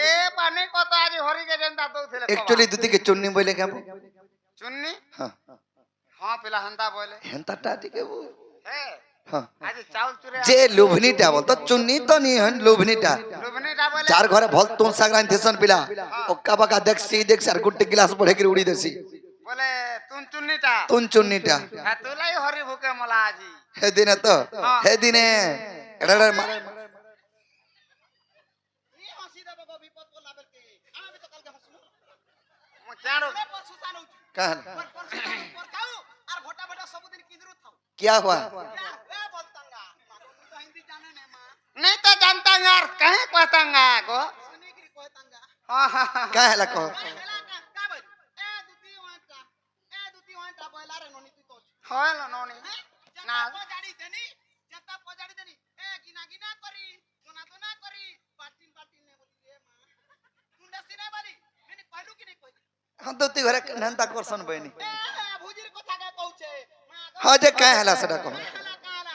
এ পানি কত আজি হরিকে যেনতা দউছিলে एक्चुअली दुती के चुन्नी बोले क्या চুন্নি हां হ্যাঁ পিলা হন্তা বলে हेंता टाटी के वो হে हां আজি চাউল চুরে जे लोभनीटा बोल तो चुन्नी तो नहीं हन लोभनीटा লুবনিটা বলে चार घरे भल तुम सागरान थेसन पिला ओक्का बका देख सर गुट्टे गिलास पड़े के उड़ी देसी বলে তুন চুন্নিটা तुम चुन्नीटा হ্যাঁ তুলাই হরি ভুকে মলা আজি हे दिने तो हे दिने एड़ा ই হসি দেব গো বিপদ বলা বলতে আমি তো কালকে হসবো মো জানো পরশুতা নউছি कहां পর খাও আর ভটা ভটা সবদিন কিদরু থাও क्या हुआ এ বলতাঙ্গা তো হিন্দি জানে না মা नहीं तो जानता यार कहे कहतांगा गो सुनी की कहतांगा हां हां क्या है लको হল ননি না পজাড়ি দেনি জতা পজাড়ি দেনি এ গিনা গিনা করি দোনা দোনা করি পাটিন পাটিন নে বলি রে মা তুন্ডা সিনে বালি মেনি কইলু কি নাই কই हम दुती घरे नंता करसन बनी এ ভুজির কথা কা কউছে মা हां जे काय हला सडा को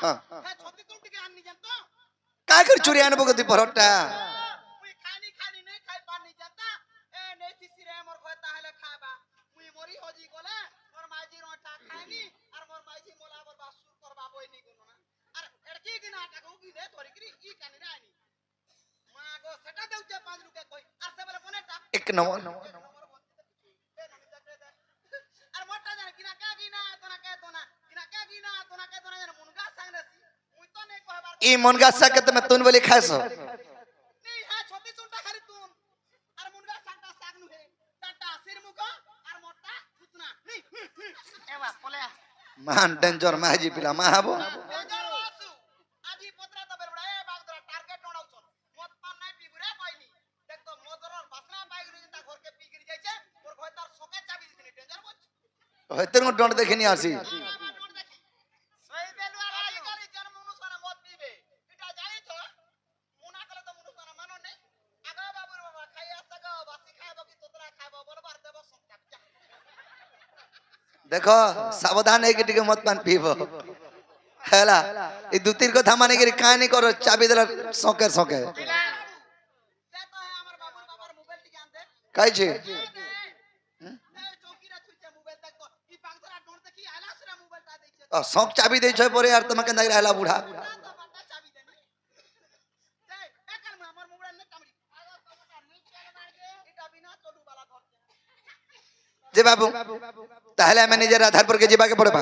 हां হ্যাঁ ছতি তুলটি কে আননি জানতো काय कर चुरी आनबो गति परोटा মুই খানি খানি নাই খাই পানি জানতা এ নেই তিসি রে মোর কয় তাহলে খাবা মুই মরি হজি গলে মোর মাইজি রটা খাইনি আর মোর মাইজি মোলা বর বাসুর করবা বইনি গুনো না আর এড়কি দিনা টাকা উগি দে ধরি করি ই কানি রে আনি মা গো সেটা দেউছে 5 রুপে কই আর সে বলে কোনেটা एक नंबर আর মোটা জানে কিনা কে গিনা তোনা কে তোনা কিনা কে গিনা তোনা কে তোনা জানে মুনগা সাংরেছি মুই তো নেই কহবার ई मनगा सके त मैं तुन बोली खासो নেই হ্যাঁ ছতি চুনটা খালি তুন আর মুনগা সাংটা সাগনু হে টাটা সির মুখ আর মোটা ফুতনা নি এবা পলে मान डेंजर माजी पिला माहबो বেজার আছু আজি পত্রা তো বেরবড়া এ বাগদরা টার্গেট নড়াউছন মত পান নাই পিগুরে পাইনি দেখ তো মদরর বাসনা বাইগরি জিতা ঘরকে পিগরি যাইছে ওর ঘর তার সকে চাবি দিনি ডেঞ্জার বছ होते को डोंट देखनी आसी देखो सावधान है कि टिके मत पान पीबो हैला ई दुतीर को थामाने के कहानी करो चाबी देला सोके सोके काई छे सोक चाबी दे छय परे यार तुम केंदा रहला बूढ़ा जे बाबू ताहले मैं निजे आधार पर के जीवा के पड़बा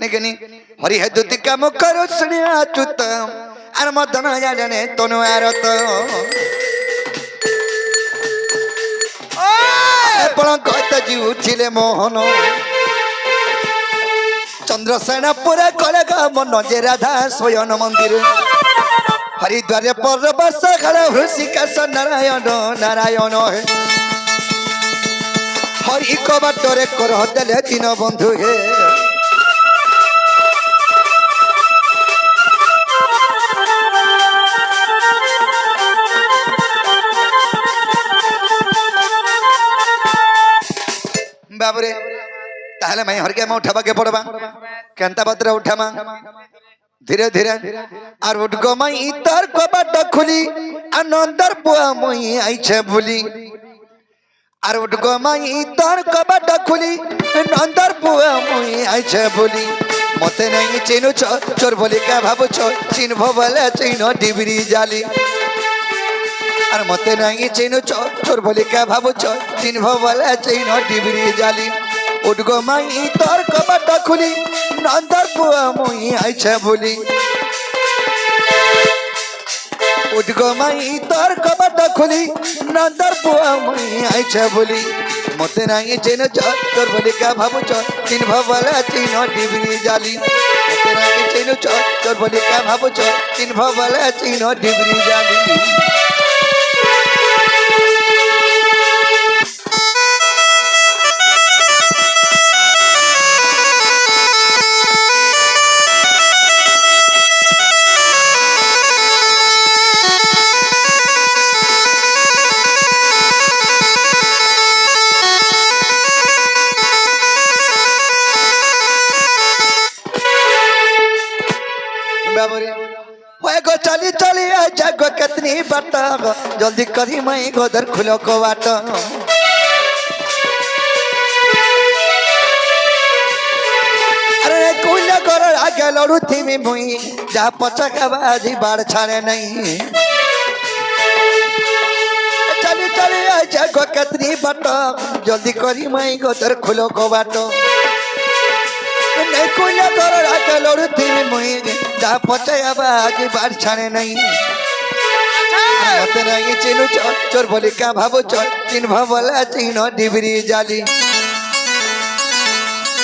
नहीं केनी हरि है दुती का मुख करो सुनिया चुत अर मदन जाने तनु आरत ओए पण कत जीव छिले मोहन चंद्रसेन पुरे कले का मन जे राधा स्वयं मंदिर हरिद्वार पर बस खड़ा हृषिकेश नारायण नारायण हरि को बाटरे कर देले तीन बंधु हे बाबरे ताहले मैं हर के में उठाबा के पड़बा केंता पत्र उठामा धीरे धीरे और उठ गो मई तर को बाट खुली आनंदर बुआ मुई आइछे भूली আর উঠগো মাই তোর কবাট খুলি নন্দর বুয়া মুই আইছে বলি মতে নাই চিনুছ চোর বলি কা ভাবুছ চিনভ বলে চিন ডিবরি জালি আর মতে নাই চিনুছ চোর বলি কা ভাবুছ চিনভ বলে চিন ডিবরি জালি উঠগো মাই তোর কবাট খুলি নন্দর বুয়া মুই আইছে বলি उठगो माई तोर कबाट खुली नंदर बुआ मुई आइछे बोली मते नाही चिन तोर बोली का भाबुछ चिन भवला चिन डिबरी जाली मते नाही चिन तोर बोली का भाबुछ चिन भवला चिन डिबरी जाली चली चली जग कितनी बाट जल्दी करी माई गोदर खुलो को बाट अरे कुल कर आगे लड़ू थी में मुई जा पचा का बाजी बाढ़ छाने नहीं चली चली आजा गो कतरी बाट जल्दी करी माई गोदर खुलो को बाट नहीं कुल कर आगे लड़ू थी में मुई जा पचा बाजी बाढ़ छाने नहीं मते नहीं चिनु चोर बोली क्या भाबो चोर चिन्ह बोला चिन्ह डिबरी जाली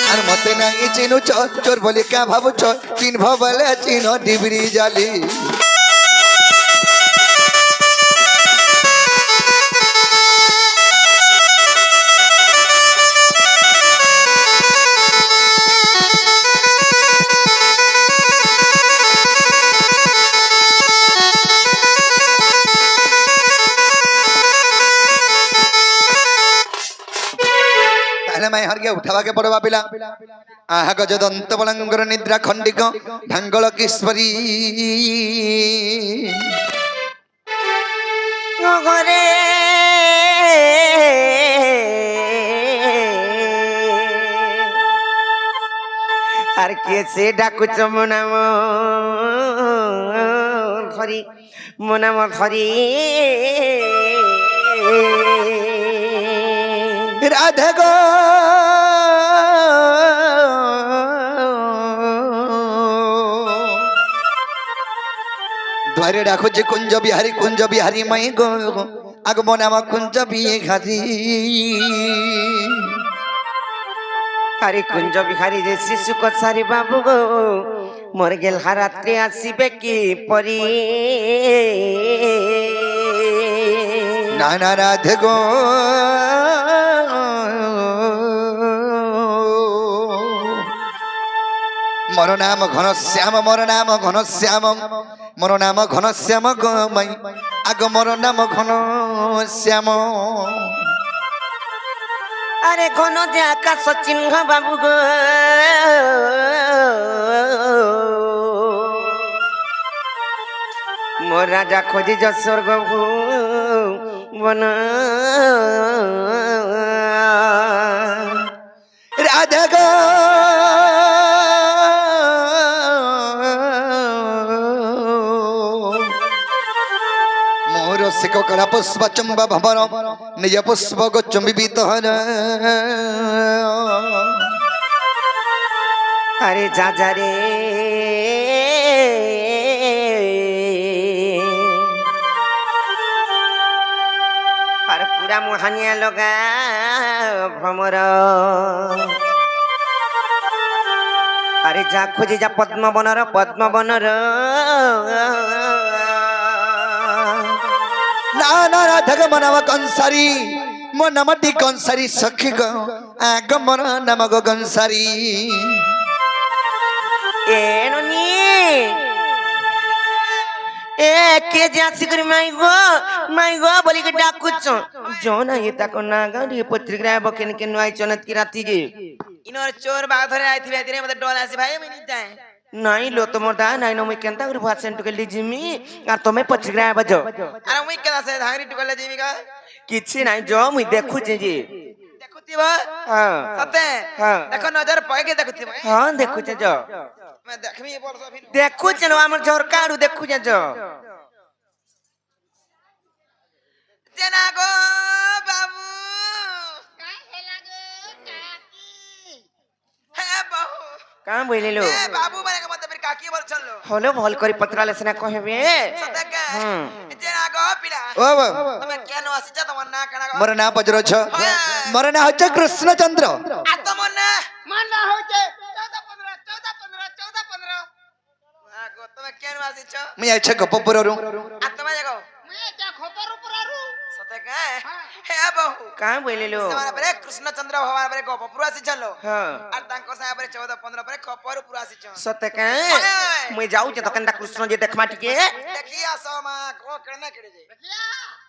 और मते नहीं चिनु चोर बोली क्या भाबो चोर चिन्ह बोला चिन्ह डिबरी जाली मैं हर गया उठावा के पड़वा पिला आहा गज दंत बलंगर निद्रा खंडिक ढंगल किस्परी घरे আর কেসে ডাকুছ মোনাম ধরি মোনাম ধরি राधे गो द्वारे डाको जे कुंज बिहारी मई गो आगमो नाम कुंज बिहारी আরে কুঞ্জ বিহারী রে শিশু কছারি বাবু গো মোর গেল রাত্রি আসিবে কি পরি नाना राधे गो मोर नाम घनश्याम मोर नाम घनश्याम मोर नाम घनश्याम गो मई आग मोर नाम घनश्याम আরে ঘন যে আকাশ চিহ্ন বাবু গো মোর রাজা খোঁজি যশোর গো বন राधे गो मोर सिक कला पुष्प चुंब भवर निज पुष्प गो चुंबित हर আরে যা যা রে আর পুরা মোহানিয়া লগা ভ্রমর আরে যা খুঁজে যা পদ্মবনর नाना राधे गो मनव कंसारी मो नमटी कंसारी सखी गो आग मोर नाम गो कंसारी এনো নি এ কে যে আসিকরি মাই গো বলি কে ডাকুছ জনা এ তাকো না গাড়ি পত্রিকা বকেন কে নয় চনত কি রাতি গে ইনোর চোর বাঘ ধরে আইথিবে দিনে মতে ডল আসি ভাই আমি নিতাই নাই লো তোমটা নাই ন মুই কেনতা করে ভাষণ টুকে লিজিমি আর তুমি পত্রিকা বজো আরে মুই কেদা সে ধাগরি টুকলে জিমিকা কিছু নাই জ মুই দেখুছি জি দেখুতিব হ্যাঁ সতে হ্যাঁ দেখো নজর পয়কে দেখুতিব হ্যাঁ দেখুছে জ मैं देखमी बोल सो फिर দেখুছে ন আমার ঝরকাড়ু দেখুছে জ जना गो बाबू काय हे लागे काकी हे बहू কাম বইলিলো ए बाबू माने के मत फिर काकी बोल चलो হলো ভাল করে পত্রা লেসনা কহবে सते के হুম जना गो पिला ओ તમે કેનો আসিছ তোমার না কানা গো मोर ना पजरो छ मोर ना होच कृष्णचंद्र आ तो मन मन ना होचे 14 15 आ गो તમે કેનો আসিছ मी आइछ गपपुररु आ તમે जागो मैं जा खपर उपरारू सते के हे बहू কাম বইলিলো ସେମାନେ ପରେ କୃଷ୍ଣଚନ୍ଦ୍ର ଭଗବାନ ପରେ ଗୋପପୁର ଆସିଛଲ হ্যাঁ আর ତାଙ୍କ ସାଙ୍ଗେ ପରେ 14 15 ପରେ ଖପର ପୁର ଆସିଛ সতে কে মুই যাউছে তো কেনটা কৃষ্ণ যে দেখমা টিকে দেখি আস মা কো কেনে কেড়ে যে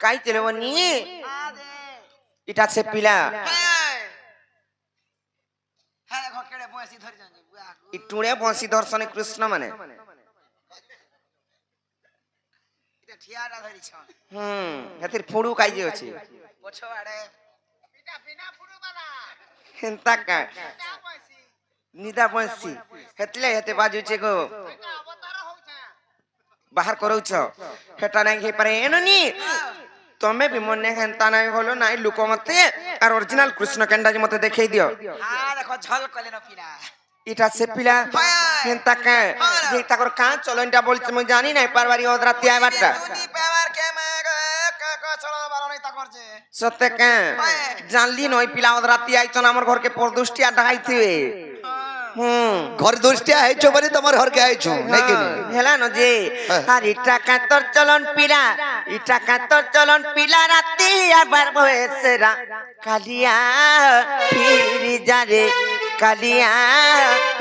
কাই তেলবনি আ দে ইটা সে পিলা হ্যাঁ দেখো কেড়ে বসি ধরি যাচ্ছে বুয়া ই টুড়ে বংশী দর্শনে কৃষ্ণ মানে এটা ঠিয়াটা ধরিছ হেতির ফুড়ু কাইজে আছে পছ আড়ে পিটা বিনা ফুড়ুবালা হেন্তা কা তা পয়সি নিদা পয়সি হেতলে হেতে বাজুছে গো এটা অবতার হউছে বাহার করৌছ হেটা নাই হে পারে এননি তুমি বি মনে হেন্তা নাই হলো নাই লুক মতে আর অরিজিনাল কৃষ্ণ কেন্ডা যে মতে দেখাই দিও হ্যাঁ দেখো ঝল কলে না পিলা ইটা সে পিলা হেন্তা কা যে তাকর কা চলনটা বলছে মই জানি নাই পারবারি ওদরাতি আইবারটা তুই পাওয়ার কে মাগ ক চলা বালা নাই তা করছে সত্যি কা জানলি নই পিলা ওদরাতি আইছন আমার ঘরকে পরদুষ্টি আর ঢাইতিবে ঘর দোষটিয়া আইছো বলে তোমার ঘরকে আইছো নাকি হেলা ন যে আর ইটা কাতর চলন পিলা ইটা কাতর চলন পিলা রাতি আবার বয়েছেরা কালিয়া ফিরি যারে কালিয়া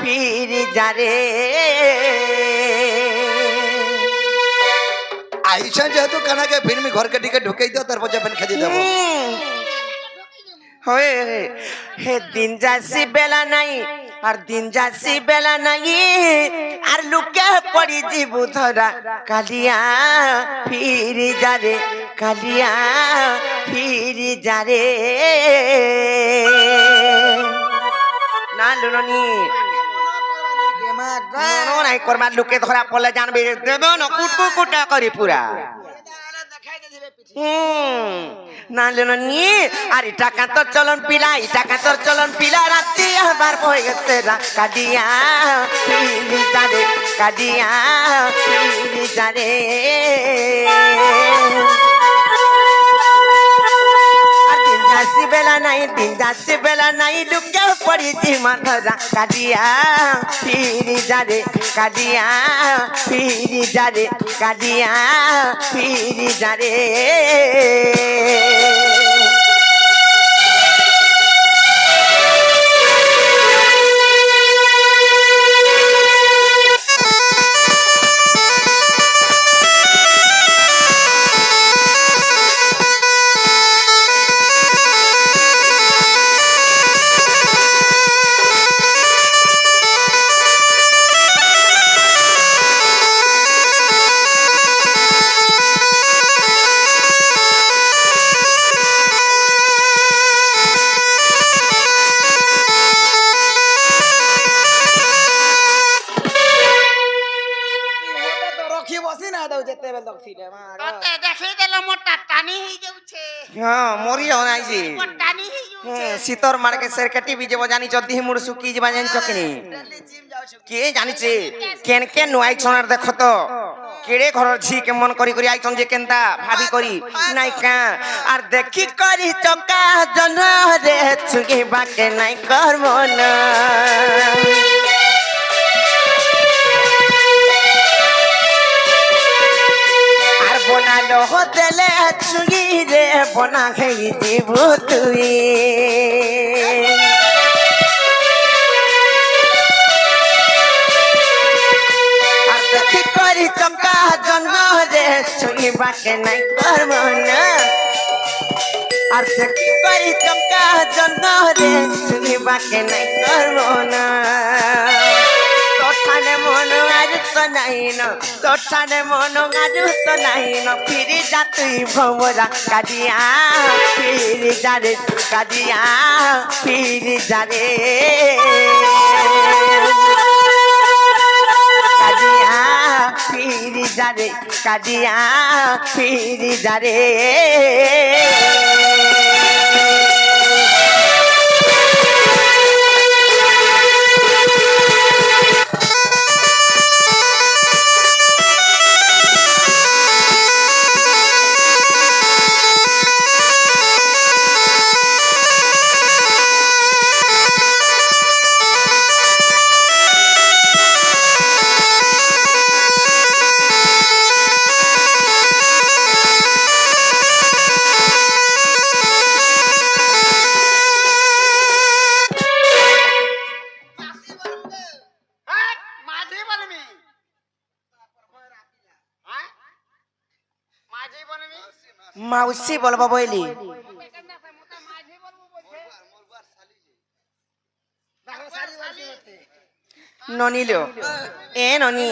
ফিরি যারে আইছো যেহেতু কানাকে ফিল্মি ঘরকে টিকে ঢুকাই দিও তারপর যাবেন খেতে দেবো হয়ে হে দিন যাসি বেলা নাই আর দিন যাসি বেলা নাই আর লুকে পড়ি জীবু ধরা কালিয়া ফিরি যারে কালিয়া ফিরি যারে না লুননি মনো নাই করবার লুকে ধরা পড়লে জানবি দেব না কুটকু কুটা করি পুরা না লেনি আর টাকা তোর চলন পিলা টাকা তোর চলন পিলা রাত্রি আবার বয়ে গেছে কাদিয়া পিলি যারে কাদিয়া পিলি যারে দিন যাচ্ছি বেলা নাই লুকে পড়েছি মাথা কাদিয়া ফিরি যারে কাদিয়া ফিরি যারে কাদিয়া ফিরি যারে রখি বসি না দাও যেতে বেল দক্ষিণে মা তোতে দেখি দেল মোটা টানি হই যাউছে হ্যাঁ মরিও নাই যে টানি হই যাউছে শীতর মার্কে সের কাটি বিজে জানিছ দিহি মুড় শুকি যা জানিছ কিনি দিল্লি জিম যাওছ কে জানিছে কেন কেন নো আইছন আর দেখো তো কেড়ে ঘর ঝি কেমন করি করি আইছন যে কেনতা ভাবি করি নাই কা আর দেখি করি চকা জন রে ছুকি বাকে নাই করব না আর বনালো হতেলে ছুকি রে বনা খেই দিব তুই দেখি করি চকা জন্ম রে ছুঁই বাকে নাই করব না আর দেখি করি চকা জন্ম রে ছুঁই বাকে নাই করব না তোঠানে মন আর তো নাই ন তোঠানে মন আর তো নাই ন ফিরি যা তুই ভমরা কাদিয়া ফিরি যা রে কাদিয়া ফিরি যা রে কাদিয়া ফিরি যারে কাদিয়া ফিরি যারে মাঝি বলবি হ্যাঁ মাঝি বলবি মাউসি বলবো বইলি মাঝি বলবো বলছে ননিল এ ননি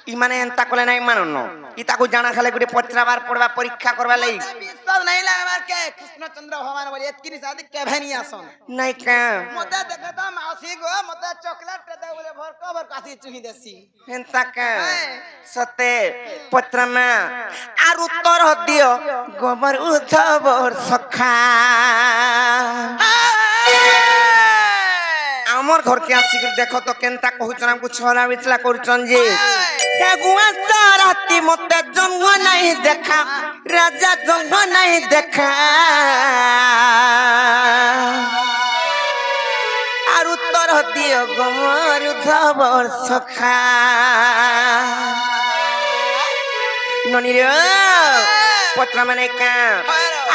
ই মানে এন্তা কলে নাই মানুন ই তাকু জানা খালে গুটি পচরাবার পড়বা পরীক্ষা করবা লাই বিশ্বাস নাই লাগবার কে কৃষ্ণচন্দ্র ভগবান বলি এতকি সাদি কেভেনি আসন নাই কা মতে দেখে তো মাসি গো মতে চকলেট দে বলে ভর কাছি চুহি দেছি এন্তা কা সতে পত্রমা আর উত্তর দিও গোবর উদ্ধবর সখা আমার ঘরকে আসিকি দেখো তো কেনতা কহুছন আমকু ছলা বিছলা করছন যে গুয়া রাতি মতে জঙ্গ নাই দেখা রাজা জঙ্গ নাই দেখা আর উত্তর দিও গোবর উদ্ধবর সখা ননি রে পত্র মানে কা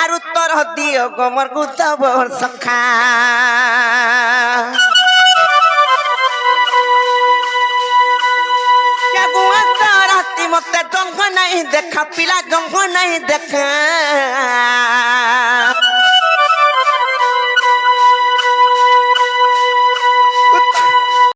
আর উত্তর দিও গোবর উদ্ধবর সখা রাতি মতে জঙ্গ নাই দেখা পিলা জঙ্গ নাই দেখা